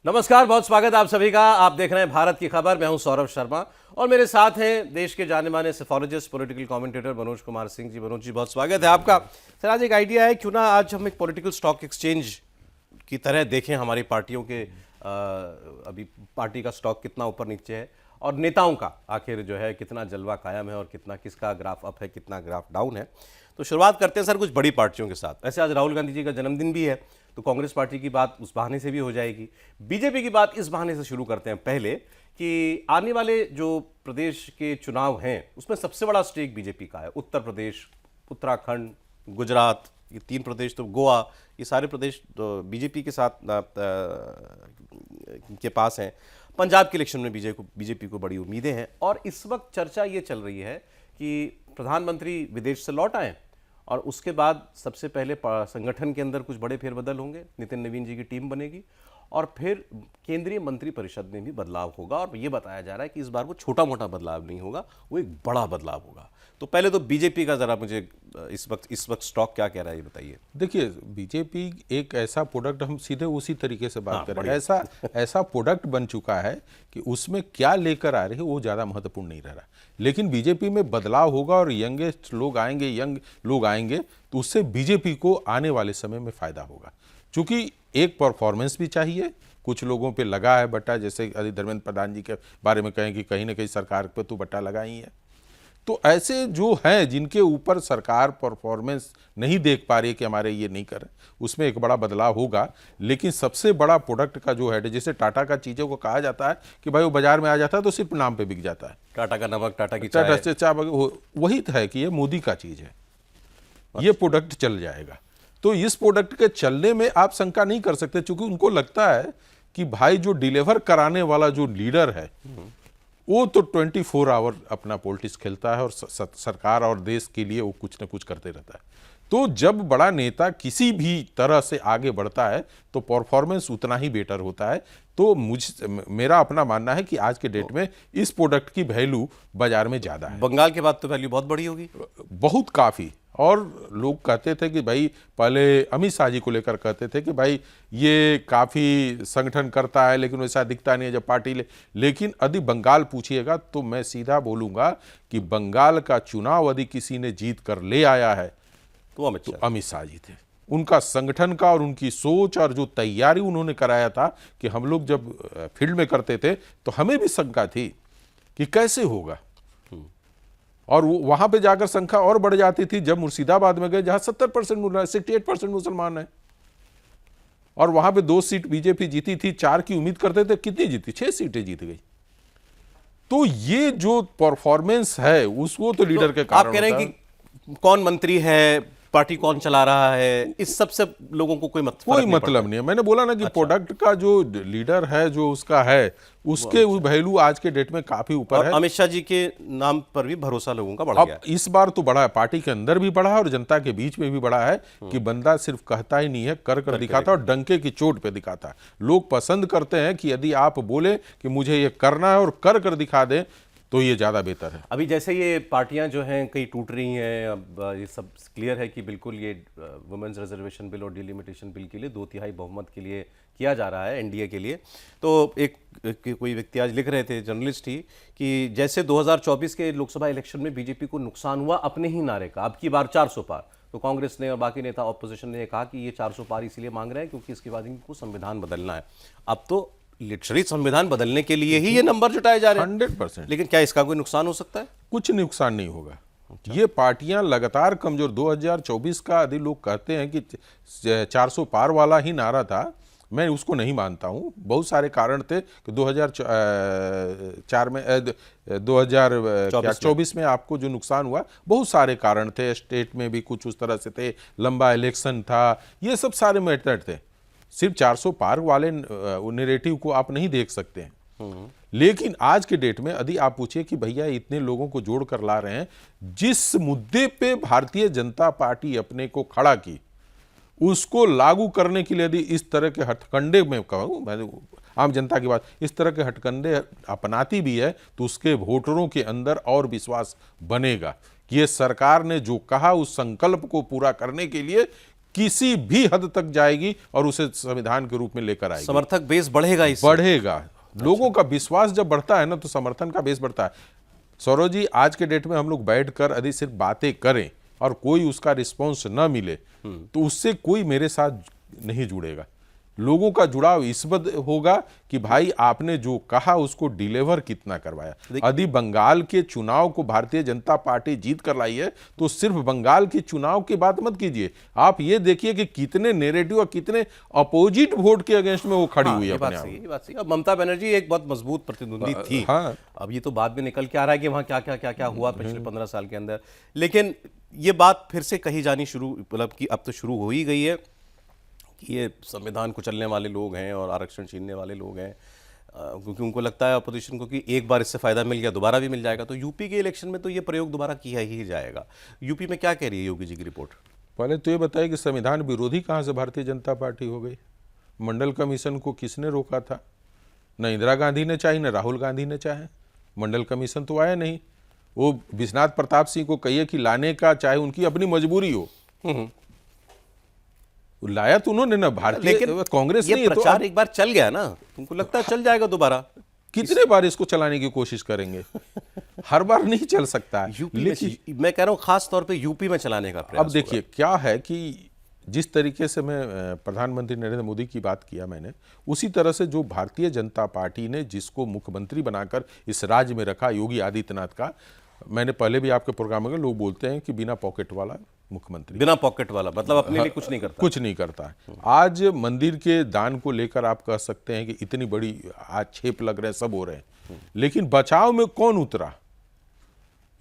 नमस्कार, बहुत स्वागत है आप सभी का। आप देख रहे हैं भारत की खबर। मैं हूं सौरभ शर्मा और मेरे साथ हैं देश के जाने माने psephologist, political commentator Manoj Kumar Singh ji. Manoj ji, बहुत स्वागत है आपका। सर, आज एक आइडिया है, क्यों ना आज हम एक पॉलिटिकल स्टॉक एक्सचेंज की तरह देखें हमारी पार्टियों के अभी पार्टी का स्टॉक कितना ऊपर नीचे है और नेताओं का आखिर जो है कितना जलवा कायम है और कितना किसका ग्राफ अप है, कितना ग्राफ डाउन है। तो शुरुआत करते हैं सर कुछ बड़ी पार्टियों के साथ। ऐसे आज राहुल गांधी जी का जन्मदिन भी है, तो कांग्रेस पार्टी की बात उस बहाने से भी हो जाएगी। बीजेपी की बात इस बहाने से शुरू करते हैं पहले कि आने वाले जो प्रदेश के चुनाव हैं उसमें सबसे बड़ा स्टेक बीजेपी का है। उत्तर प्रदेश, उत्तराखंड, गुजरात, ये तीन प्रदेश, तो गोवा, ये सारे प्रदेश तो बीजेपी के साथ के पास हैं। पंजाब के इलेक्शन में बीजेपी को बड़ी उम्मीदें हैं और इस वक्त चर्चा ये चल रही है कि प्रधानमंत्री विदेश से लौट आए और उसके बाद सबसे पहले संगठन के अंदर कुछ बड़े फेरबदल होंगे, नितिन नवीन जी की टीम बनेगी और फिर केंद्रीय मंत्री परिषद में भी बदलाव होगा। और ये बताया जा रहा है कि इस बार वो छोटा मोटा बदलाव नहीं होगा, वो एक बड़ा बदलाव होगा। तो पहले तो बीजेपी का जरा मुझे इस वक्त स्टॉक क्या कह रहा है ये बताइए। देखिए, बीजेपी एक ऐसा प्रोडक्ट, हम सीधे उसी तरीके से बात करें, ऐसा प्रोडक्ट बन चुका है कि उसमें क्या लेकर आ रही है वो ज़्यादा महत्वपूर्ण नहीं रह रहा। लेकिन बीजेपी में बदलाव होगा और यंग लोग आएंगे तो उससे बीजेपी को आने वाले समय में फ़ायदा होगा। चूँकि एक परफॉर्मेंस भी चाहिए, कुछ लोगों पे लगा है बट्टा, जैसे अभी धर्मेंद्र प्रधान जी के बारे में कहें कि कहीं ना कहीं सरकार पे तो बट्टा लगा ही है। तो ऐसे जो हैं जिनके ऊपर सरकार परफॉर्मेंस नहीं देख पा रही है कि हमारे ये नहीं कर रहे, उसमें एक बड़ा बदलाव होगा। लेकिन सबसे बड़ा प्रोडक्ट का जो है, जैसे टाटा का चीज़ों को कहा जाता है कि भाई वो बाजार में आ जाता है तो सिर्फ नाम पे बिक जाता है, टाटा का नमक, टाटा की चाय, वही है कि ये मोदी का चीज़ है, ये प्रोडक्ट चल जाएगा। तो इस प्रोडक्ट के चलने में आप शंका नहीं कर सकते, क्योंकि उनको लगता है कि भाई जो डिलीवर कराने वाला जो लीडर है वो तो 24 आवर अपना पॉलिटिक्स खेलता है और सरकार और देश के लिए वो कुछ ना कुछ करते रहता है। तो जब बड़ा नेता किसी भी तरह से आगे बढ़ता है तो परफॉर्मेंस उतना ही बेटर होता है। तो मेरा अपना मानना है कि आज के डेट में इस प्रोडक्ट की वैल्यू बाजार में ज़्यादा है। बंगाल के बाद तो वैल्यू बहुत बड़ी होगी, बहुत काफ़ी। और लोग कहते थे कि भाई, पहले अमित शाह जी को लेकर कहते थे कि भाई ये काफ़ी संगठन करता है लेकिन वैसा दिखता नहीं है जब पार्टी लेकिन यदि बंगाल पूछिएगा तो मैं सीधा बोलूँगा कि बंगाल का चुनाव यदि किसी ने जीत कर ले आया है तो अमित शाह जी थे। उनका संगठन का और उनकी सोच और जो तैयारी उन्होंने कराया था कि हम लोग जब फील्ड में करते थे तो हमें भी शंका थी कि कैसे होगा, और वहां पे जाकर संख्या और बढ़ जाती थी। जब मुर्शिदाबाद में गए जहां 70% 68% मुसलमान है और वहां पे 2 सीट बीजेपी जीती थी, 4 की उम्मीद करते थे, कितनी जीती? 6 सीटें जीत गई। तो ये जो परफॉर्मेंस है उसको तो लीडर के कारण आप कह रहे हैं कि कौन मंत्री है, पार्टी कौन चला रहा है, इस सब से लोगों को कोई मतलब नहीं है। मैंने बोला ना कि प्रोडक्ट का जो लीडर है, जो उसका है, उसके वैल्यू आज के डेट में काफी ऊपर है। अमित शाह जी के नाम पर भी भरोसा लोगों का बढ़ गया। इस बार तो बढ़ा है, पार्टी के अंदर भी बढ़ा है और जनता के बीच में भी बढ़ा है कि बंदा सिर्फ कहता ही नहीं है, कर दिखाता है और डंके की चोट पे दिखाता है। लोग पसंद करते हैं कि यदि आप बोले कि मुझे ये करना है और कर दिखा दें तो ये ज़्यादा बेहतर है। अभी जैसे ये पार्टियां जो हैं कई टूट रही हैं, अब ये सब क्लियर है कि बिल्कुल ये वुमेन्स रिजर्वेशन बिल और डिलिमिटेशन बिल के लिए 2/3 बहुमत के लिए किया जा रहा है, एनडीए के लिए। तो एक कोई व्यक्ति आज लिख रहे थे, जर्नलिस्ट ही, कि जैसे 2024 के लोकसभा इलेक्शन में बीजेपी को नुकसान हुआ अपने ही नारे का, अब की बार 400 पार, तो कांग्रेस ने और बाकी नेता ऑपोजिशन ने कहा कि ये 400 पार इसीलिए मांग रहे हैं क्योंकि इसके बाद इनको संविधान बदलना है। अब तो लिटरली संविधान बदलने के लिए ही ये नंबर जुटाए जा रहे हैं 100%। लेकिन क्या इसका कोई नुकसान हो सकता है? कुछ नुकसान नहीं होगा। ये पार्टियां लगातार कमजोर, 2024 का यदि लोग कहते हैं कि 400 पार वाला ही नारा था, मैं उसको नहीं मानता हूं। बहुत सारे कारण थे कि 2024 में आपको जो नुकसान हुआ, बहुत सारे कारण थे। स्टेट में भी कुछ उस तरह से थे, लंबा इलेक्शन था, ये सब सारे मैटर थे। सिर्फ 400 पार वाले नैरेटिव को आप नहीं देख सकते हैं। लेकिन आज के डेट में यदि आप पूछिए कि भैया इतने लोगों को जोड़ कर ला रहे हैं, जिस मुद्दे पे भारतीय जनता पार्टी अपने को खड़ा की, उसको लागू करने के लिए यदि इस तरह के हथकंडे में कहूँ, मैं आम जनता की बात, इस तरह के हथकंडे अपनाती भी है तो उसके वोटरों के अंदर और विश्वास बनेगा कि ये सरकार ने जो कहा उस संकल्प को पूरा करने के लिए किसी भी हद तक जाएगी और उसे संविधान के रूप में लेकर आएगी। समर्थक बेस बढ़ेगा, इससे बढ़ेगा। लोगों का विश्वास जब बढ़ता है ना तो समर्थन का बेस बढ़ता है। सौरभ जी, आज के डेट में हम लोग बैठकर यदि सिर्फ बातें करें और कोई उसका रिस्पॉन्स न मिले तो उससे कोई मेरे साथ नहीं जुड़ेगा। लोगों का जुड़ाव इस बात होगा कि भाई आपने जो कहा उसको डिलीवर कितना करवाया। यदि बंगाल के चुनाव को भारतीय जनता पार्टी जीत कर लाई है तो सिर्फ बंगाल के चुनाव की बात मत कीजिए, आप ये देखिए कि कितने नेरेटिव और कितने अपोजिट वोट के अगेंस्ट में वो खड़ी हुई है अपने आप। ये बात सही। अब ममता बनर्जी एक बहुत मजबूत प्रतिद्वंदी थी। हाँ। अब ये तो बाद में निकल के आ रहा है कि वहां क्या हुआ पिछले 15 साल के अंदर, लेकिन ये बात फिर से कही जानी शुरू, मतलब कि अब तो शुरू हो ही गई है कि ये संविधान कुचलने वाले लोग हैं और आरक्षण छीनने वाले लोग हैं, क्योंकि उनको लगता है अपोजिशन को कि एक बार इससे फायदा मिल गया दोबारा भी मिल जाएगा। तो यूपी के इलेक्शन में तो ये प्रयोग दोबारा किया ही जाएगा। यूपी में क्या कह रही है योगी जी की रिपोर्ट? पहले तो ये बताइए कि संविधान विरोधी कहाँ से भारतीय जनता पार्टी हो गई? मंडल कमीशन को किसने रोका था? न इंदिरा गांधी ने चाही, न राहुल गांधी ने चाहे। मंडल कमीशन तो आया नहीं। वो विश्वनाथ प्रताप सिंह को कहिए कि लाने का, चाहे उनकी अपनी मजबूरी हो, लाया तो उन्होंने ना, भारतीय लेकिन कांग्रेस ये नहीं है। प्रचार तो एक बार चल गया ना, तुमको लगता है चल जाएगा दोबारा? कितने बार इसको चलाने की कोशिश करेंगे? हर बार नहीं चल सकता। यूपी मैं कह रहा हूं खास तौर पे यूपी में चलाने का प्रयास। अब देखिए क्या है कि जिस तरीके से मैं प्रधानमंत्री नरेंद्र मोदी की बात किया मैंने, उसी तरह से जो भारतीय जनता पार्टी ने जिसको मुख्यमंत्री बनाकर इस राज्य में रखा, योगी आदित्यनाथ का, मैंने पहले भी आपके प्रोग्राम में लोग बोलते हैं कि बिना पॉकेट वाला मुख्यमंत्री। बिना पॉकेट वाला मतलब अपने लिए कुछ नहीं करता। कुछ नहीं करता है। आज मंदिर के दान को लेकर आप कह सकते हैं कि इतनी बड़ी आक्षेप लग रहे हैं, सब हो रहे हैं, लेकिन बचाव में कौन उतरा?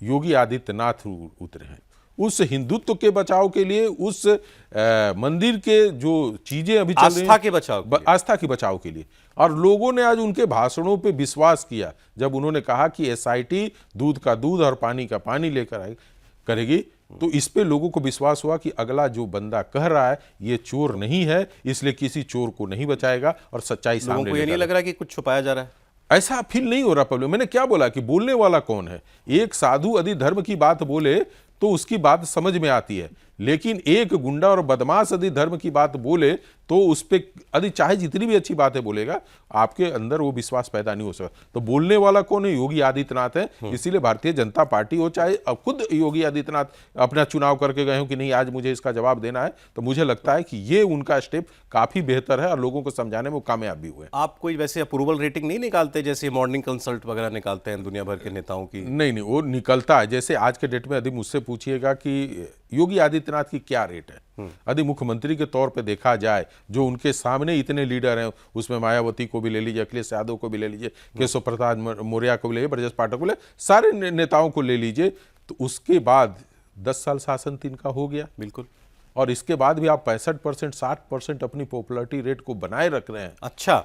योगी आदित्यनाथ उतरे हैं। उस हिंदुत्व के बचाव के लिए, उस मंदिर के जो चीजें अभी चल रही हैं, आस्था के बचाव के लिए। और लोगों ने आज उनके भाषणों पे विश्वास किया जब उन्होंने कहा कि एसआईटी दूध का दूध और पानी का पानी लेकर करेगी, तो इस पे लोगों को विश्वास हुआ कि अगला जो बंदा कह रहा है ये चोर नहीं है, इसलिए किसी चोर को नहीं बचाएगा और सच्चाई सामने लोगों को ये नहीं लग रहा कि कुछ छुपाया जा रहा है। ऐसा फील नहीं हो रहा पब्लिक। मैंने क्या बोला कि बोलने वाला कौन है? एक साधु यदि धर्म की बात बोले तो उसकी बात समझ में आती है, लेकिन एक गुंडा और बदमाश यदि धर्म की बात बोले तो उस पर यदि चाहे जितनी भी अच्छी बातें बोलेगा, आपके अंदर वो विश्वास पैदा नहीं हो सकता। तो बोलने वाला कौन है? योगी आदित्यनाथ है। इसीलिए भारतीय जनता पार्टी हो, चाहे अब खुद योगी आदित्यनाथ अपना चुनाव करके गए हो कि नहीं आज मुझे इसका जवाब देना है, तो मुझे लगता है कि ये उनका स्टेप काफी बेहतर है और लोगों को समझाने में वो कामयाब भी हुए। आप कोई वैसे अप्रूवल रेटिंग नहीं निकालते जैसे मॉर्निंग कंसल्ट वगैरह निकालते हैं दुनिया भर के नेताओं की? नहीं, वो निकलता है। जैसे आज के डेट में यदि मुझसे पूछिएगा कि योगी आदित्यनाथ की क्या रेट है, यदि मुख्यमंत्री के तौर पे देखा जाए, जो उनके सामने इतने लीडर हैं, उसमें मायावती को भी ले लीजिए, अखिलेश यादव को भी ले लीजिए, केशव प्रसाद मौर्य को भी ले लीजिए, ब्रजेश पाठक को ले, सारे नेताओं को ले लीजिए, तो उसके बाद 10 साल शासन इनका हो गया। बिल्कुल। और इसके बाद भी आप 65% 60% अपनी पॉपुलरिटी रेट को बनाए रख रहे हैं। अच्छा,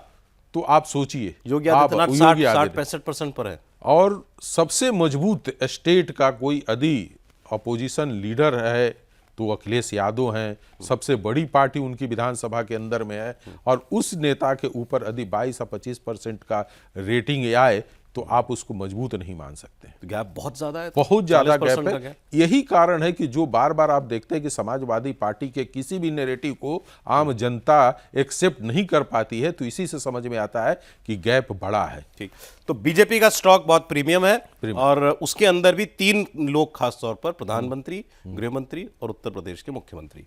तो आप सोचिए, योगी आदित्यनाथ 60-65% पर है। और सबसे मजबूत स्टेट का कोई यदि अपोजिशन लीडर है तो अखिलेश यादव हैं। सबसे बड़ी पार्टी उनकी विधानसभा के अंदर में है, और उस नेता के ऊपर यदि 22 या 25% का रेटिंग आए तो आप उसको मजबूत नहीं मान सकते। तो गैप बहुत ज्यादा है, बहुत ज्यादा गैप है। यही कारण है कि जो बार बार आप देखते हैं कि समाजवादी पार्टी के किसी भी नैरेटिव को आम जनता एक्सेप्ट नहीं कर पाती है, तो इसी से समझ में आता है कि गैप बड़ा है। ठीक, तो बीजेपी का स्टॉक बहुत प्रीमियम है और उसके अंदर भी 3 लोग खासतौर पर प्रधानमंत्री, गृह मंत्री और उत्तर प्रदेश के मुख्यमंत्री,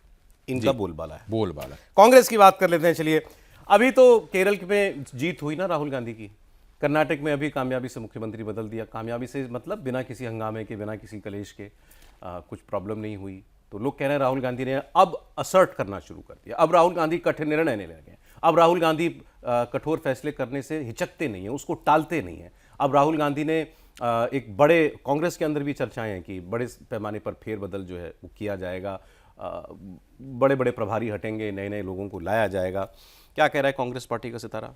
इनका बोलबाला है। बोलबाला। कांग्रेस की बात कर लेते हैं। चलिए, अभी तो केरल में जीत हुई ना राहुल गांधी की, कर्नाटक में अभी कामयाबी से मुख्यमंत्री बदल दिया। कामयाबी से मतलब बिना किसी हंगामे के, बिना किसी कलेश के, कुछ प्रॉब्लम नहीं हुई। तो लोग कह रहे हैं राहुल गांधी ने अब असर्ट करना शुरू कर दिया। अब राहुल गांधी कठिन निर्णय लेने लगे हैं। अब राहुल गांधी कठोर फैसले करने से हिचकते नहीं हैं, उसको टालते नहीं हैं। अब राहुल गांधी ने एक बड़े, कांग्रेस के अंदर भी चर्चाएं हैं कि बड़े पैमाने पर फेरबदल जो है वो किया जाएगा, बड़े बड़े प्रभारी हटेंगे, नए नए लोगों को लाया जाएगा। क्या कह रहा है कांग्रेस पार्टी का सितारा?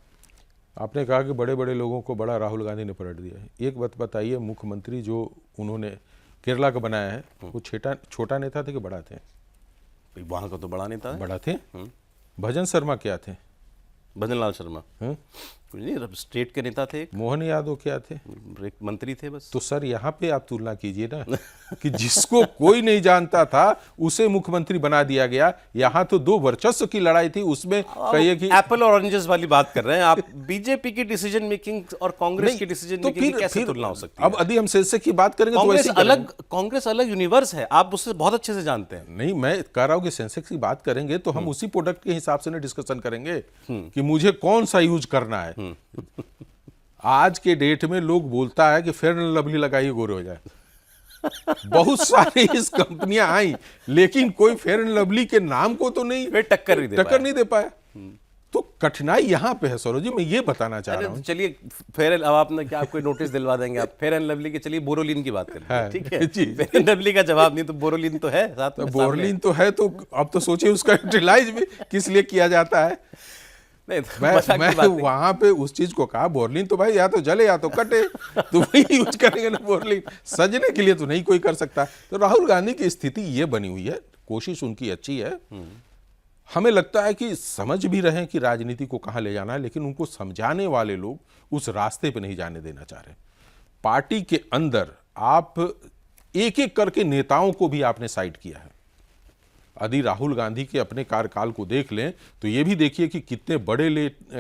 आपने कहा कि बड़े बड़े लोगों को बड़ा राहुल गांधी ने पलट दिया है। एक बात बताइए, मुख्यमंत्री जो उन्होंने केरला का बनाया है वो छोटा नेता थे कि बड़ा थे? वहां का तो बड़ा नेता है। बड़ा थे। भजन शर्मा क्या थे? भजन लाल शर्मा। कुछ नहीं, स्टेट के नेता थे, मोहन यादव क्या थे? एक मंत्री थे बस। तो सर यहाँ पे आप तुलना कीजिए ना कि जिसको कोई नहीं जानता था उसे मुख्यमंत्री बना दिया गया। यहाँ तो दो वर्चस्व की लड़ाई थी, उसमें कहिए कि एप्पल और ऑरेंजेस वाली बात कर रहे हैं आप। बीजेपी की डिसीजन मेकिंग और कांग्रेस की डिसीजन तो मेकिंग की कैसे फिर तुलना हो सकती है? अब यदि हम सेंसेक्स की बात करेंगे तो कांग्रेस वैसे ही अलग, कांग्रेस अलग यूनिवर्स है, आप उससे बहुत अच्छे से जानते हैं। नहीं, मैं कह रहा हूं कि सेंसेक्स की बात करेंगे तो हम उसी प्रोडक्ट के हिसाब से ना डिस्कशन करेंगे कि मुझे कौन सा यूज करना है। आज के डेट में लोग बोलता है कि फेयर एंड लवली लगाइए गोरे हो जाए। बहुत सारी इस कंपनियां आई, लेकिन कोई फेयर एंड लवली के नाम को तो नहीं, वे टक्कर नहीं दे पाया। तो कठिनाई यहां पे है सौरभ जी, मैं ये बताना चाह रहा हूं। चलिए फेयर, अब आपने क्या आपको नोटिस दिलवा देंगे आप फेयर एंड लवली के, चलिए बोरोलिन की बात करें। हाँ, ठीक है जी। फेयर एंड लवली का जवाब नहीं तो बोरोलिन तो है साथ में। बोरलिन तो है, तो अब तो सोचिए उसका यूटिलाइज भी किस लिए किया जाता है। नहीं तो मजाक की मैं बात नहीं। वहां पे उस चीज को कहा बोरलिन तो भाई या तो जले या तो कटे, तो वही यूज करेंगे ना। बोरलिन सजने के लिए तो नहीं कोई कर सकता। तो राहुल गांधी की स्थिति ये बनी हुई है, कोशिश उनकी अच्छी है। हमें लगता है कि समझ भी रहे हैं कि राजनीति को कहां ले जाना है, लेकिन उनको समझाने वाले लोग उस रास्ते पे नहीं जाने देना चाह रहे। पार्टी के अंदर आप एक एक करके नेताओं को भी आपने साइड किया है। यदि राहुल गांधी के अपने कार्यकाल को देख लें तो ये भी देखिए कि कितने बड़े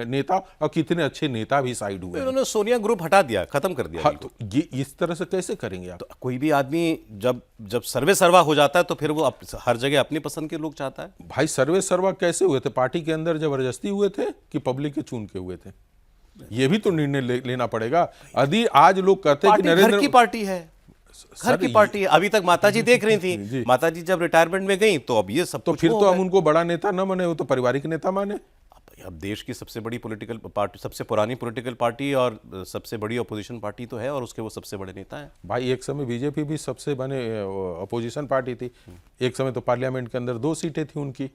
नेता और कितने अच्छे नेता भी साइड हुए हैं। उन्होंने सोनिया ग्रुप हटा दिया, खत्म कर दिया। हाँ, तो ये इस तरह से कैसे करेंगे आप? तो कोई भी आदमी जब जब सर्वे सर्वा हो जाता है तो फिर वो हर जगह अपनी पसंद के लोग चाहता है। भाई सर्वे सर्वा कैसे हुए थे? पार्टी के अंदर जबरदस्ती हुए थे कि पब्लिक के चुन के हुए थे? ये भी तो निर्णय लेना पड़ेगा। यदि आज लोग कहते हैं कि पार्टी घर की पार्टी है, घर की पार्टी है। अभी तक माताजी देख रही थी, माताजी जब रिटायरमेंट में गई तो अब ये सब तो कुछ फिर हो तो हम गया। उनको बड़ा नेता न माने, वो तो पारिवारिक नेता माने। अब देश की सबसे बड़ी पॉलिटिकल पार्टी, सबसे पुरानी पॉलिटिकल पार्टी और सबसे बड़ी अपोजिशन पार्टी तो है, और उसके वो सबसे बड़े नेता हैं। भाई एक समय बीजेपी भी सबसे बने अपोजिशन पार्टी थी। एक समय तो पार्लियामेंट के अंदर 2 सीटें थी उनकी।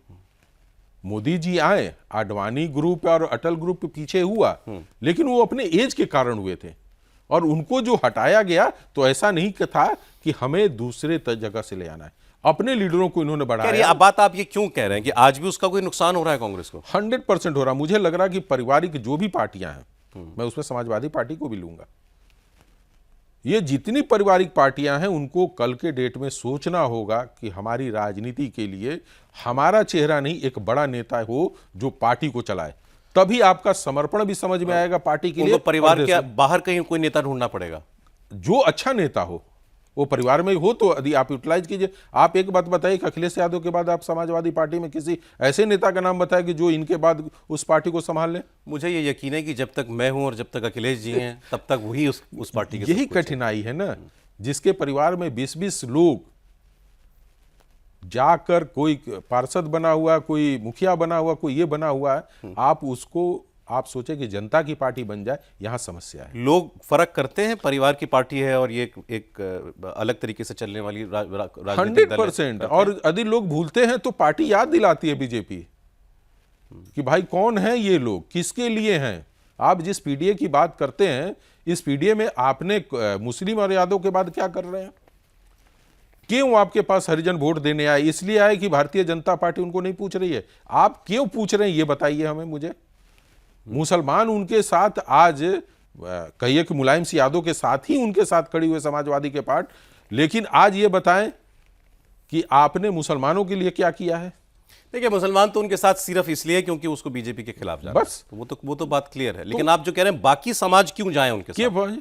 मोदी जी आए, आडवाणी ग्रुप और अटल ग्रुप पीछे हुआ, लेकिन वो अपने एज के कारण हुए थे। और उनको जो हटाया गया तो ऐसा नहीं था कि हमें दूसरे जगह से ले आना है, अपने लीडरों को इन्होंने बढ़ाया। अब बात आप ये क्यों कह रहे हैं कि आज भी उसका कोई नुकसान हो रहा है कांग्रेस को? 100% हो रहा। मुझे लग रहा कि पारिवारिक जो भी पार्टियां हैं, मैं उसमें समाजवादी पार्टी को भी लूंगा, ये जितनी पारिवारिक पार्टियां हैं उनको कल के डेट में सोचना होगा कि हमारी राजनीति के लिए हमारा चेहरा नहीं, एक बड़ा नेता हो जो पार्टी को चलाए। तभी आपका समर्पण भी समझ में आएगा पार्टी के लिए। परिवार के बाहर कहीं कोई नेता ढूंढना पड़ेगा जो अच्छा नेता हो, वो परिवार में हो तो यदि आप यूटिलाइज कीजिए। आप एक बात बताइए कि अखिलेश यादव के बाद आप समाजवादी पार्टी में किसी ऐसे नेता का नाम बताएं कि जो इनके बाद उस पार्टी को संभाल ले। मुझे ये यकीन है कि जब तक मैं हूं और जब तक अखिलेश जी हैं तब तक वही उस पार्टी के। यही कठिनाई है ना, जिसके परिवार में 20-20 लोग जाकर, कोई पार्षद बना हुआ, कोई मुखिया बना हुआ, कोई ये बना हुआ है, आप उसको आप सोचे कि जनता की पार्टी बन जाए, यहां समस्या है। लोग फर्क करते हैं, परिवार की पार्टी है और ये एक अलग तरीके से चलने वाली राजनीतिक दल है। 100%। और यदि लोग भूलते हैं तो पार्टी याद दिलाती है बीजेपी कि भाई कौन है ये लोग, किसके लिए हैं। आप जिस पीडीए की बात करते हैं, इस पीडीए में आपने मुस्लिम और यादव के बाद क्या कर रहे हैं? क्यों आपके पास हरिजन वोट देने आए? इसलिए आए कि भारतीय जनता पार्टी उनको नहीं पूछ रही है। आप क्यों पूछ रहे हैं ये बताइए हमें, मुझे। मुसलमान उनके साथ आज कहिए कि मुलायम सिंह यादव के साथ ही उनके साथ खड़ी हुए समाजवादी के पार्ट, लेकिन आज ये बताएं कि आपने मुसलमानों के लिए क्या किया है? देखिए, मुसलमान तो उनके साथ सिर्फ इसलिए क्योंकि उसको बीजेपी के खिलाफ जा रहा है, बस। तो वो तो बात क्लियर है। लेकिन आप जो कह रहे हैं बाकी समाज क्यों जाए उनके साथ?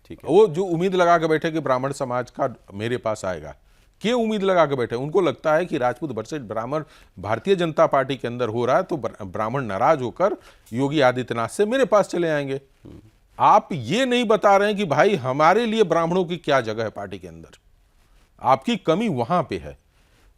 ठीक है, वो जो उम्मीद लगा के बैठे कि ब्राह्मण समाज का मेरे पास आएगा, क्यों उम्मीद लगा के बैठे? उनको लगता है कि राजपूत वर्सेस ब्राह्मण भारतीय जनता पार्टी के अंदर हो रहा है तो ब्राह्मण नाराज होकर योगी आदित्यनाथ से मेरे पास चले आएंगे। आप ये नहीं बता रहे हैं कि भाई हमारे लिए ब्राह्मणों की क्या जगह है पार्टी के अंदर। आपकी कमी वहां पे है।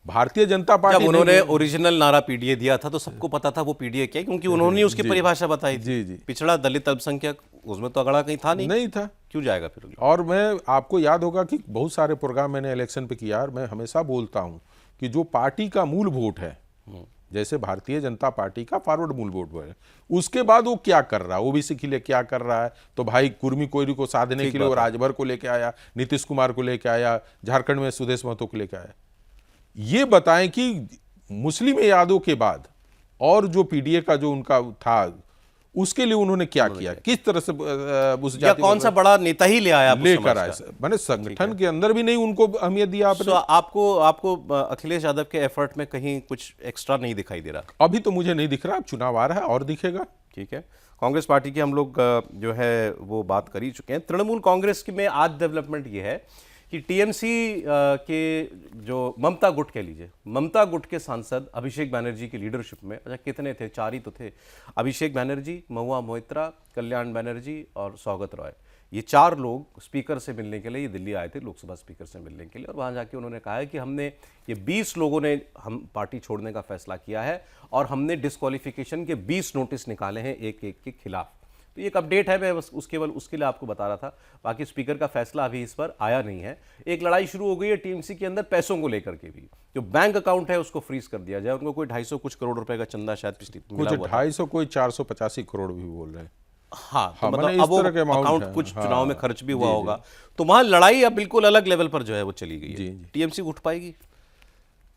भारतीय जनता पार्टी जब उन्होंने ओरिजिनल नारा पीडीए दिया था तो सबको पता था वो पीडीए क्या है, क्योंकि उन्होंने उसकी परिभाषा बताई थी। जी। पिछड़ा, दलित, अल्पसंख्यक, उसमें तो अगड़ा कहीं था नहीं था, क्यों जाएगा फिर? और मैं आपको याद होगा कि बहुत सारे प्रोग्राम मैंने इलेक्शन पे किया और मैं हमेशा बोलता हूं कि जो पार्टी का मूल वोट है, जैसे भारतीय जनता पार्टी का फॉरवर्ड मूल वोट है, उसके बाद वो क्या कर रहा है, ओबीसी के लिए क्या कर रहा है, तो भाई कुर्मी कोयरी को साधने के लिए वो राजभर को लेके आया, नीतीश कुमार को लेके आया, झारखंड में सुदेश महतो को लेके आया। ये बताएं कि मुस्लिम यादव के बाद और जो पीडीए का जो उनका था, उसके लिए उन्होंने क्या किया, किस तरह से उस या जाति कौन सा बड़ा नेता ही ले आया आप उस लेकर समाज आए, का? मैंने संगठन के अंदर भी नहीं उनको अहमियत दिया आपने। So, आपको अखिलेश यादव के एफर्ट में कहीं कुछ एक्स्ट्रा नहीं दिखाई दे रहा? अभी तो मुझे नहीं दिख रहा, अब चुनाव आ रहा है और दिखेगा। ठीक है, कांग्रेस पार्टी की हम लोग जो है वो बात कर ही चुके हैं। तृणमूल कांग्रेस की में आज डेवलपमेंट ये है कि टीएमसी के जो ममता गुट कह लीजिए, ममता गुट के सांसद अभिषेक बनर्जी की लीडरशिप में, अच्छा कितने थे, 4 ही तो थे, अभिषेक बनर्जी, महुआ मोइत्रा, कल्याण बनर्जी और सौगत रॉय, ये 4 लोग स्पीकर से मिलने के लिए ये दिल्ली आए थे, लोकसभा स्पीकर से मिलने के लिए। और वहाँ जाके उन्होंने कहा है कि हमने ये 20 लोगों ने हम पार्टी छोड़ने का फैसला किया है और हमने डिस्क्वालिफिकेशन के 20 नोटिस निकाले हैं एक एक के खिलाफ। तो ये एक अपडेट है, मैं बस उसके लिए आपको बता रहा था। बाकी स्पीकर का फैसला अभी इस पर आया नहीं है। एक लड़ाई शुरू हो गई है टीएमसी के अंदर पैसों को लेकर के भी। जो बैंक अकाउंट है उसको फ्रीज कर दिया जाए। उनको कोई 250 कुछ करोड़ रुपए का चंदा शायद पिछली कुछ 250, कोई 485 करोड़ भी बोल रहे हैं। हाँ, तो हाँ, मतलब मैंने अब वो इस तरह के amount अकाउंट है। कुछ हाँ, चुनाव में खर्च भी हुआ जी, होगा। तो वहां लड़ाई अब बिल्कुल अलग लेवल पर जो है वो चली गई है। जी, जी। टीएमसी उठ पाएगी?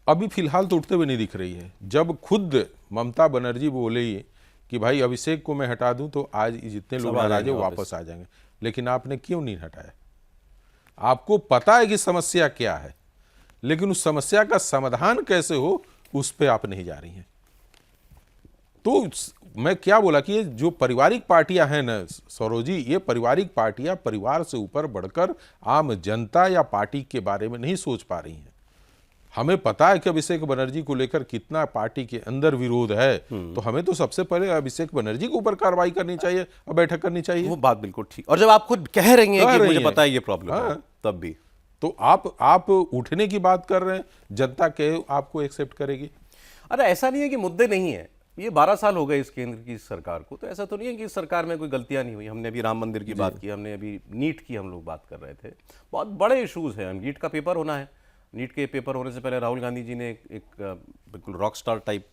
अभी फिलहाल तो उठते हुए नहीं दिख रही है। जब खुद ममता बनर्जी बोले कि भाई अभिषेक को मैं हटा दूं तो आज जितने लोग आ नाराज जाएंगे है वापस आ जाएंगे, लेकिन आपने क्यों नहीं हटाया? आपको पता है कि समस्या क्या है, लेकिन उस समस्या का समाधान कैसे हो उस पे आप नहीं जा रही हैं। तो मैं क्या बोला कि ये जो पारिवारिक पार्टियां हैं ना सौरव जी, ये पारिवारिक पार्टियां परिवार से ऊपर बढ़कर आम जनता या पार्टी के बारे में नहीं सोच पा रही हैं। हमें पता है कि अभिषेक बनर्जी को लेकर कितना पार्टी के अंदर विरोध है, तो हमें तो सबसे पहले अभिषेक बनर्जी के ऊपर कार्रवाई करनी चाहिए और बैठक करनी चाहिए। वो बात बिल्कुल ठीक। और जब आप खुद कह रही हैं कह कि रही मुझे हैं। पता है ये प्रॉब्लम है, हाँ। तब भी तो आप उठने की बात कर रहे हैं, जनता के आपको एक्सेप्ट करेगी? अरे ऐसा नहीं है कि मुद्दे नहीं है। ये 12 साल हो गए इस केंद्र की सरकार को, तो ऐसा तो नहीं है कि इस सरकार में कोई गलतियां नहीं हुई। हमने अभी राम मंदिर की बात की, हमने अभी नीट की हम लोग बात कर रहे थे। बहुत बड़े इश्यूज हैं। नीट का पेपर होना है। नीट के पेपर होने से पहले राहुल गांधी जी ने एक बिल्कुल रॉक स्टार टाइप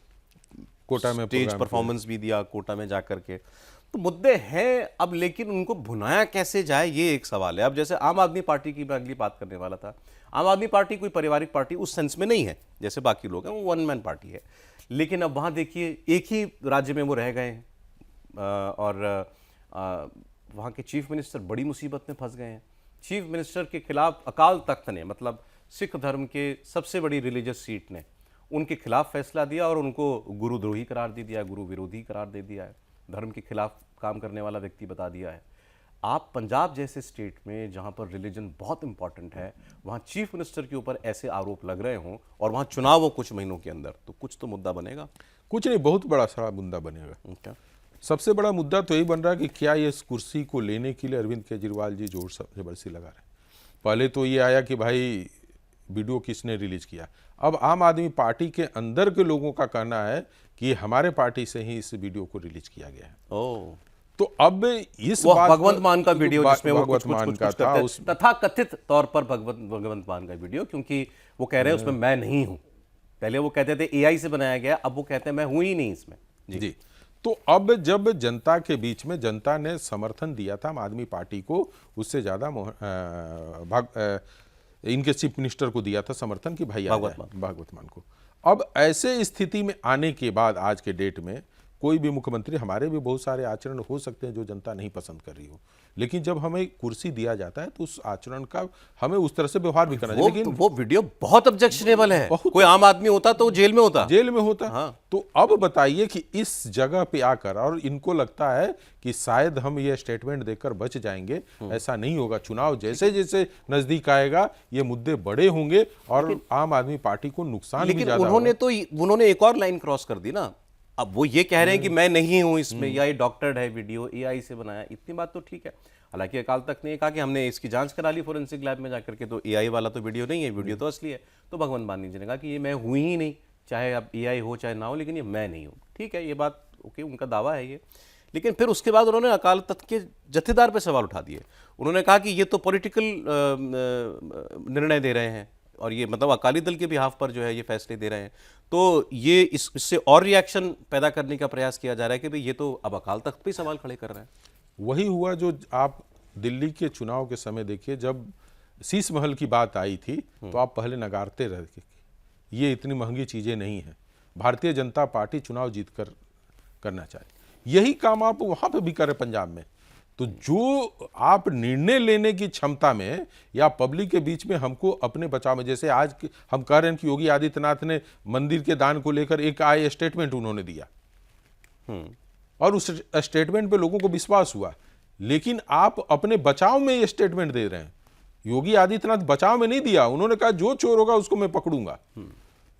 कोटा में स्टेज प्रोग्राम परफॉर्मेंस भी दिया कोटा में जाकर के। तो मुद्दे हैं अब, लेकिन उनको भुनाया कैसे जाए ये एक सवाल है। अब जैसे आम आदमी पार्टी की मैं अगली बात करने वाला था। आम आदमी पार्टी कोई पारिवारिक पार्टी उस सेंस में नहीं है जैसे बाकी लोग हैं, वो वन मैन पार्टी है। लेकिन अब वहाँ देखिए एक ही राज्य में वो रह गए हैं और वहाँ के चीफ मिनिस्टर बड़ी मुसीबत में फंस गए हैं। चीफ मिनिस्टर के खिलाफ अकाल तख्त ने, मतलब सिख धर्म के सबसे बड़ी रिलीजियस सीट ने उनके खिलाफ फैसला दिया और उनको गुरुद्रोही करार दे दिया, गुरु विरोधी करार दे दिया है, धर्म के खिलाफ काम करने वाला व्यक्ति बता दिया है। आप पंजाब जैसे स्टेट में जहां पर रिलीजन बहुत इंपॉर्टेंट है, वहां चीफ मिनिस्टर के ऊपर ऐसे आरोप लग रहे हों और वहां चुनाव हो कुछ महीनों के अंदर, तो कुछ तो मुद्दा बनेगा। कुछ नहीं, बहुत बड़ा सारा मुद्दा बनेगा। क्या सबसे बड़ा मुद्दा तो यही बन रहा है कि क्या ये इस कुर्सी को लेने के लिए अरविंद केजरीवाल जी जोर जबरदस्ती लगा रहे हैं। पहले तो ये आया कि भाई वीडियो किसने रिलीज किया। अब आम आदमी पार्टी के अंदर के लोगों का कहना है कि हमारे पार्टी से ही इस वीडियो को रिलीज किया गया है। ओ, तो अब इस वो बात भगवंत मान का वीडियो जिसमें वो भगवंत मान का था, उस तथा कथित तौर पर भगवंत मान का वीडियो, क्योंकि वो कह रहे हैं उसमें मैं नहीं हूं। पहले वो कहते थे एआई से बनाया गया, अब वो कहते हैं मैं हूं ही नहीं इसमें। जी। तो अब जब जनता के बीच में जनता ने समर्थन दिया था आम आदमी पार्टी को, उससे ज्यादा इनके चीफ मिनिस्टर को दिया था समर्थन कि भाई भागवत मान को। अब ऐसे स्थिति में आने के बाद आज के डेट में कोई भी मुख्यमंत्री, हमारे भी बहुत सारे आचरण हो सकते हैं जो जनता नहीं पसंद कर रही हो, लेकिन जब हमें कुर्सी दिया जाता है तो उस आचरण का हमें उस तरह से व्यवहार भी करना चाहिए। लेकिन वो वीडियो बहुत ऑब्जेक्शनेबल है। कोई आम आदमी होता तो जेल में होता, हाँ। तो अब बताइए कि इस जगह पे आकर, और इनको लगता है कि शायद हम ये स्टेटमेंट देकर बच जाएंगे, ऐसा नहीं होगा। चुनाव जैसे जैसे नजदीक आएगा ये मुद्दे बड़े होंगे और आम आदमी पार्टी को नुकसान भी ज्यादा लेकिन उन्होंने एक और लाइन क्रॉस कर दी ना। अब वो ये कह रहे हैं कि मैं नहीं हूं इसमें, या ये डॉक्टर्ड है वीडियो, एआई से बनाया, इतनी बात तो ठीक है। हालांकि अकाल तख्त ने कहा कि हमने इसकी जांच करा ली फोरेंसिक लैब में जाकर के, तो एआई वाला तो वीडियो नहीं है, वीडियो तो असली है। तो भगवंत मान जी ने कहा कि ये मैं हुई ही नहीं, चाहे अब एआई हो चाहे ना हो, लेकिन ये मैं नहीं हूँ। ठीक है, ये बात ओके, उनका दावा है ये। लेकिन फिर उसके बाद उन्होंने अकाल तख्त के जत्थेदार पर सवाल उठा दिए। उन्होंने कहा कि ये तो पॉलिटिकल निर्णय दे रहे हैं और ये मतलब अकाली दल के बिहाफ पर जो है ये फैसले दे रहे हैं। तो ये इससे और रिएक्शन पैदा करने का प्रयास किया जा रहा है कि भाई ये तो अब अकाल तख्त पे सवाल खड़े कर रहे हैं। वही हुआ जो आप दिल्ली के चुनाव के समय देखिए, जब शीश महल की बात आई थी तो आप पहले नगारते रहे कि ये इतनी महंगी चीजें नहीं है, भारतीय जनता पार्टी चुनाव जीतकर करना चाहिए। यही काम आप वहां पे भी करें पंजाब में। तो जो आप निर्णय लेने की क्षमता में या पब्लिक के बीच में हमको अपने बचाव में, जैसे आज हम कह रहे हैं कि योगी आदित्यनाथ ने मंदिर के दान को लेकर एक आय स्टेटमेंट उन्होंने दिया और उस स्टेटमेंट पे लोगों को विश्वास हुआ, लेकिन आप अपने बचाव में ये स्टेटमेंट दे रहे हैं। योगी आदित्यनाथ बचाव में नहीं दिया, उन्होंने कहा जो चोर होगा उसको मैं पकड़ूंगा।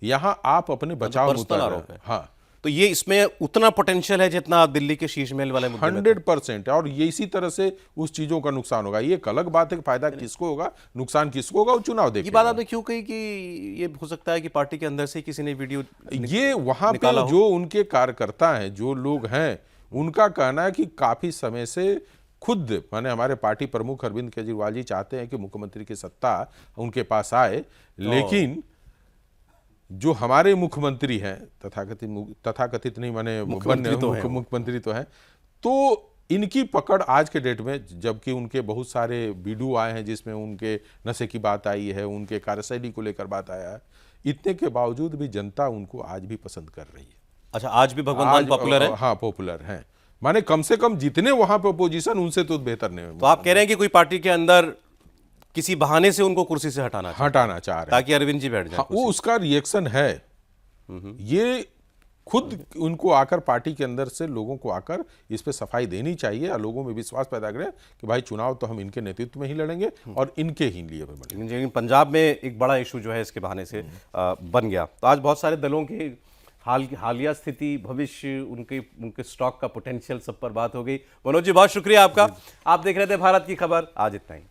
यहां आप अपने बचाव में उतर रहे हैं। हाँ, तो ये इसमें उतना पोटेंशियल है जितना दिल्ली के शीश महल वाले मुद्दे में 100%। और ये इसी तरह से उस चीजों का नुकसान होगा। ये एक अलग बात है कि फायदा किसको होगा, नुकसान किसको होगा, वो चुनाव ये देखिए। बात आपने क्यों कही कि ये हो सकता है कि पार्टी के अंदर से किसी ने वीडियो ये वहां पे जो उनके कार्यकर्ता हैं, जो लोग हैं, उनका कहना है कि काफी समय से खुद माने हमारे पार्टी प्रमुख अरविंद केजरीवाल जी चाहते हैं कि मुख्यमंत्री की सत्ता उनके पास आए, लेकिन जो हमारे मुख्यमंत्री हैं, तथाकथित नहीं माने मुख्यमंत्री तो हैं, तो इनकी पकड़ आज के डेट में, जबकि उनके बहुत सारे वीडियो आए हैं जिसमें उनके नशे की बात आई है, उनके कार्यशैली को लेकर बात आया है, इतने के बावजूद भी जनता उनको आज भी पसंद कर रही है। अच्छा, आज भी भगवंत मान पॉपुलर है? हाँ, पॉपुलर हैं। माने कम से कम जितने वहां पे अपोजिशन, उनसे तो बेहतर नहीं। तो आप कह रहे हैं कि कोई पार्टी के अंदर किसी बहाने से उनको कुर्सी से हटाना चाह रहे हैं ताकि अरविंद जी बैठ जाए। हाँ, वो उसका रिएक्शन है। ये खुद उनको आकर पार्टी के अंदर से लोगों को आकर इस पे सफाई देनी चाहिए और लोगों में विश्वास पैदा करें कि भाई चुनाव तो हम इनके नेतृत्व में ही लड़ेंगे और इनके ही लिए लड़ेंगे। लेकिन पंजाब में एक बड़ा इशू जो है इसके बहाने से बन गया। तो आज बहुत सारे दलों की हालिया स्थिति, भविष्य, उनके स्टॉक का पोटेंशियल, सब पर बात हो गई। मनोज जी, बहुत शुक्रिया आपका। आप देख रहे थे भारत की खबर, आज इतना ही।